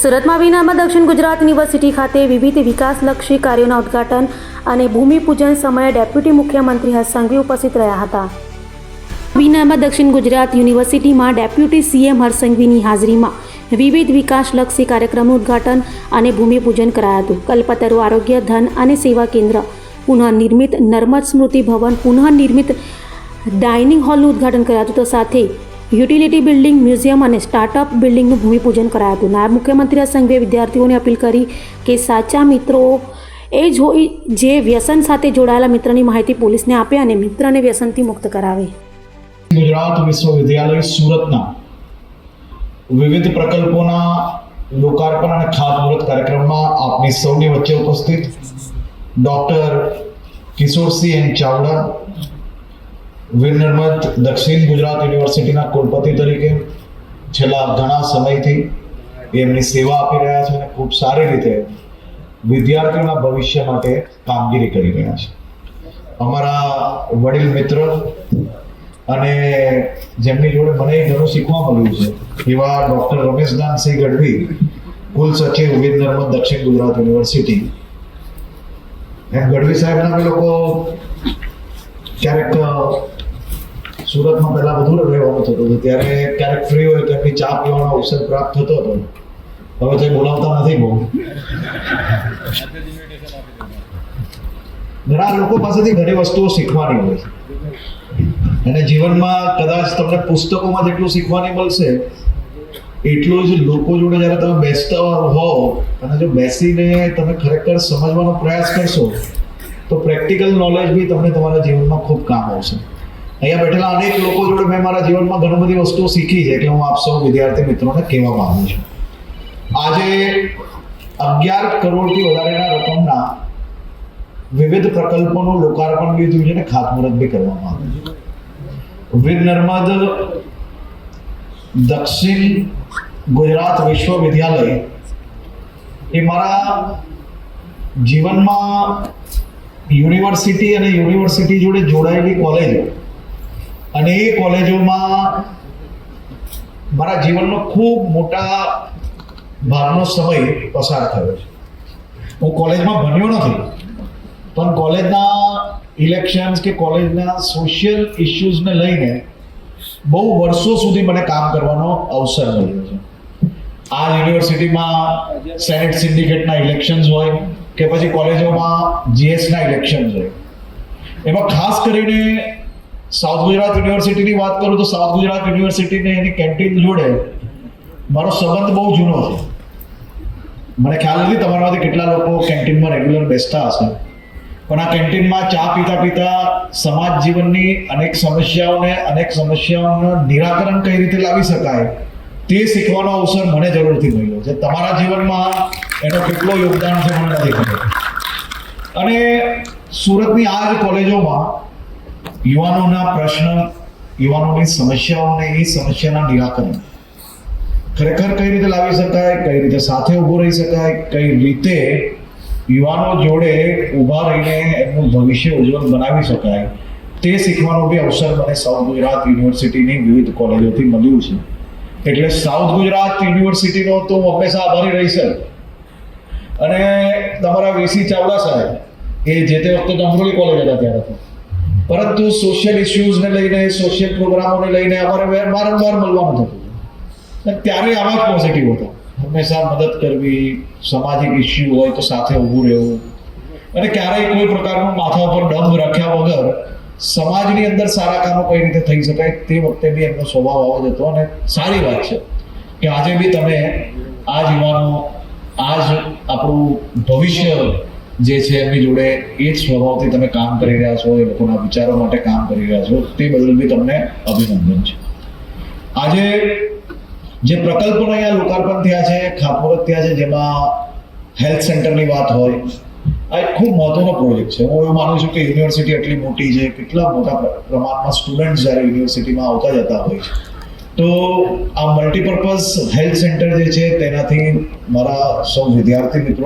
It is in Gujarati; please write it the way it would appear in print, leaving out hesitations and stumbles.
સુરતમાં વિનામાં દક્ષિણ ગુજરાત યુનિવર્સિટી ખાતે વિવિધ વિકાસલક્ષી કાર્યોના ઉદ્ઘાટન અને ભૂમિપૂજન સમયે ડેપ્યુટી મુખ્યમંત્રી હર્ષ સંઘવી ઉપસ્થિત રહ્યા હતા. વિનામાં દક્ષિણ ગુજરાત યુનિવર્સિટીમાં ડેપ્યુટી સીએમ હર્ષ સંઘવીની હાજરીમાં વિવિધ વિકાસલક્ષી કાર્યક્રમનું ઉદ્ઘાટન અને ભૂમિપૂજન કરાયું હતું. કલ્પતરુ આરોગ્ય ધન અને સેવા કેન્દ્ર, પુનઃનિર્મિત નર્મદ સ્મૃતિ ભવન, પુનઃનિર્મિત ડાઇનિંગ હોલનું ઉદ્ઘાટન કરાયું હતું. તો સાથે યુટિલિટી બિલ્ડિંગ, મ્યુઝિયમ અને સ્ટાર્ટઅપ બિલ્ડિંગનું ભૂમિપૂજન કરાયું હતું. નાયબ મુખ્યમંત્રી હર્ષ સંઘવીએ વિદ્યાર્થીઓને અપીલ કરી કે સાચા મિત્રો એ જ હોય જે વ્યસન સાથે જોડાયેલા મિત્રની માહિતી પોલીસને આપે અને મિત્રને વ્યસનથી મુક્ત કરાવે. ગુજરાત વિશ્વવિદ્યાલય સુરતના વિવિધ પ્રકલ્પોના લોકાર્પણ અને ખાતમુહૂર્ત કાર્યક્રમમાં આપની સૌની વચ્ચે ઉપસ્થિત ડોક્ટર કિશોરસિંહ એન ચાવડા, વીર નર્મદ દક્ષિણ ગુજરાત યુનિવર્સિટીના કુલપતિ તરીકે છેલ્લા ઘણા સમયથી એમની સેવા આપી રહ્યા છે અને ખૂબ સારી રીતે વિદ્યાર્થીઓના ભવિષ્ય માટે કામગીરી કરી રહ્યા છે. અમારા વડીલ મિત્ર અને જેમની જોડે મને ઘણું શીખવા મળ્યું છે એવા ડોક્ટર રમેશદાનસિંહ ગઢવી, કુલ સચિવ વીર નર્મદ દક્ષિણ ગુજરાત યુનિવર્સિટી. એમ ગઢવી સાહેબના અમે લોકો ક્યારેક સુરતમાં પહેલા વધુ રહેવાનું થતું હતું, ત્યારે ક્યારેક ફ્રી હોય તો એમની ચા પીવાનો અવસર પ્રાપ્ત થતો હતો. હવે તો બોલાવતા નથી બહુ. ઘણા લોકો પાસેથી ઘણી વસ્તુઓ શીખવાની હોય છે અને જીવનમાં કદાચ તમને પુસ્તકોમાં જેટલું શીખવાની મળશે એટલું જ લોકો જોડે જ્યારે તમે બેસતા હો અને જો બેસીને તમે ખરેખર સમજવાનો પ્રયાસ કરશો તો પ્રેક્ટિકલ નોલેજ બી તમને તમારા જીવનમાં ખૂબ કામ આવશે. અહીંયા બેઠેલા અનેક લોકો જોડે મેં મારા જીવનમાં ઘણી બધી વસ્તુઓ શીખી છે કે હું આપ સૌ વિદ્યાર્થી મિત્રોને કહેવા માંગુ છું. આજે 11 કરોડથી વધારેના રકમના વિવિધ પ્રકલ્પોનું લોકાર્પણ બી થયું છે અને ખાતમુહૂર્ત બી કરવામાં આવ્યું છે. વીર નર્મદ દક્ષિણ ગુજરાત વિશ્વવિદ્યાલય એ મારા જીવનમાં યુનિવર્સિટી અને યુનિવર્સિટી જોડે જોડાયેલી કોલેજો અને એ કોલેજોમાં મારા જીવનનો ખૂબ મોટા ભાગનો સમય પસાર થયો છે. હું કોલેજમાં ભણ્યો નથી, પણ કોલેજના ઇલેક્શન્સ કે કોલેજના સોશિયલ ઇશ્યુઝને લઈને બહુ વર્ષો સુધી મને કામ કરવાનો અવસર મળ્યો છે. આ યુનિવર્સિટીમાં સેનેટ સિન્ડિકેટના ઇલેક્શન્સ હોય કે પછી કોલેજોમાં જીએસના ઇલેક્શન્સ હોય, એમાં ખાસ કરીને સાઉથ ગુજરાત યુનિવર્સિટીની વાત કરું તો સાઉથ ગુજરાત યુનિવર્સિટીને એની કેન્ટીન જોડે મારો સંબંધ બહુ જૂનો છે. મને ખ્યાલ નથી તમારામાંથી કેટલા લોકો કેન્ટીનમાં રેગ્યુલર બેસતા હશે, પણ આ કેન્ટીનમાં ચા પીતા પીતા સમાજ જીવનની અનેક સમસ્યાઓનું નિરાકરણ કઈ રીતે લાવી શકાય તે શીખવાનો અવસર મને જરૂરથી મળ્યો છે. તમારા જીવનમાં એનો કેટલો યોગદાન છે મને નથી ખબર. અને સુરતની આ જ કોલેજોમાં યુવાનોના પ્રશ્ન, યુવાનોની સમસ્યાઓને એ સમસ્યાના નિરાકરણ ખરેખર કઈ રીતે લાવી શકાય, કઈ રીતે સાથે ઊભું રહી શકાય, કઈ રીતે યુવાનો જોડે ઊભા રહીને એમનું ભવિષ્ય ઉજ્જવળ બનાવી શકાય તે શીખવાનો બી અવસર મને સાઉથ ગુજરાત યુનિવર્સિટીની વિવિધ કોલેજોથી મળ્યું છે. એટલે સાઉથ ગુજરાત યુનિવર્સિટીનો તો હું હંમેશા આભારી રહીશ. અને તમારા વીસી ચાવડા સાહેબ એ જે તે વખતે તો અમરોલી કોલેજ હતા ત્યારે તો, પરંતુ સોશિયલ ઇશ્યુઝને લઈને, સોશિયલ પ્રોગ્રામોને લઈને અમારે વારંવાર મળવાનું થતું હતું. ત્યારે આવા જ પોઝિટિવ હતો, હંમેશા મદદ કરવી, સામાજિક ઇશ્યુ હોય તો સાથે ઊભું રહેવું અને ક્યારેય કોઈ પ્રકારનું માથા ઉપર ડંભ રાખ્યા વગર સમાજની અંદર સારા કામો કઈ રીતે થઈ શકાય તે વખતે બી એમનો સ્વભાવ આવો જ હતો. અને સારી વાત છે કે આજે બી તમે આ જ યુવાનો, આ જ આપણું ભવિષ્ય જે છે એમની જોડે એ જ સ્વભાવથી તમે કામ કરી રહ્યા છો, એ લોકોના વિચારો માટે કામ કરી રહ્યા છો, તે બદલ બી તમને અભિનંદન છે. આજે જે પ્રકલ્પોના અહીંયા લોકાર્પણ થયા છે, ખાતમુહૂર્ત થયા છે, જેમાં હેલ્થ સેન્ટરની વાત હોય, આ એક ખૂબ મહત્વનો પ્રોજેક્ટ છે. હું એવું માનું છું કે યુનિવર્સિટી એટલી મોટી છે, કેટલા મોટા પ્રમાણમાં સ્ટુડન્ટ જ્યારે યુનિવર્સિટીમાં આવતા જતા હોય છે, તો આ મલ્ટીપર્પઝ હેલ્થ સેન્ટર જે છે તેનાથી મારા સૌ વિદ્યાર્થી મિત્રો